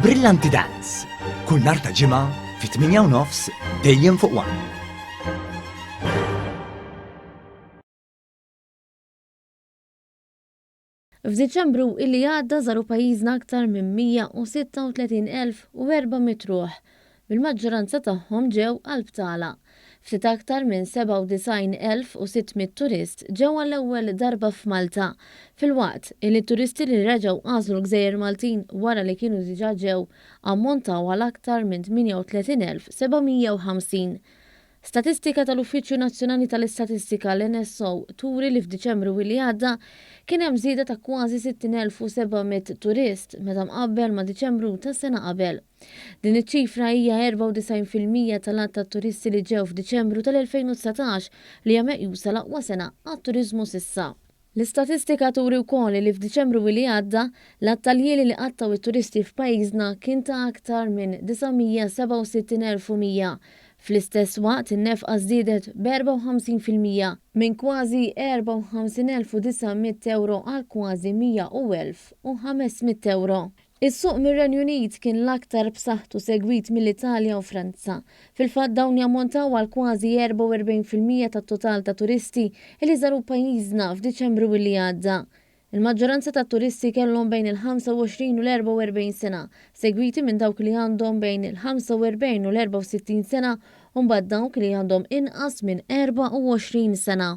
Brillanti Dance. Kull nhar ta' ġimgħa fi 8:30 dejjem fuq One. F'Diċembru illi għadda żaru pajjiżna aktar minn 136,400 ruħ, bil-maġġoranza tagħhom ġew għall-btala. Ftit aktar minn 97,600 turist ġew għall-ewwel darba f'Malta, filwaqt illi turisti li reġgħu għażlu l-Gżejjer Maltin wara li kienu diġà ġew ammontaw għal aktar minn 38,750. Statistika tal-Uffiċċju Nazzjonali tal-Istatistika l-NSO turi li f'Diċembru li għadda kien hemm żieda ta' kważi 60,700 turist meta mqabbel ma' Diċembru tas-sena qabel. Din iċ-ċifra hija 94% tal-għadd tat-turisti li ġew f'Diċembru tal-2019 li hija meqjusa l-aqwa sena għat-turiżmu s'issa. L-istatistika turi wkoll li f'Diċembru li għadda l-attaljieli li qattaw it-turisti f'pajjiżna kien ta' aktar minn 967,100. Fl-istess waqt in-nefqa żdiedet b'54% minn kważi 54,900 euro għal kważi 100,500 euro. Is-suq mir-Renju Unit kien l-aktar b'saħħtu segwit mill-Italja u Franza. Fil-fatt dawn jammontaw għal kważi 44% tat-total ta' turisti li żaru pajjiżna f'Diċembru li għadda. Il-maġġoranza ta' turisti kellhom bejn il-25 u l-44 sena, segwiti minn dawk li għandhom bejn il-45 u l-64 sena u mbagħad dawk li għandhom inqas minn 24 sena.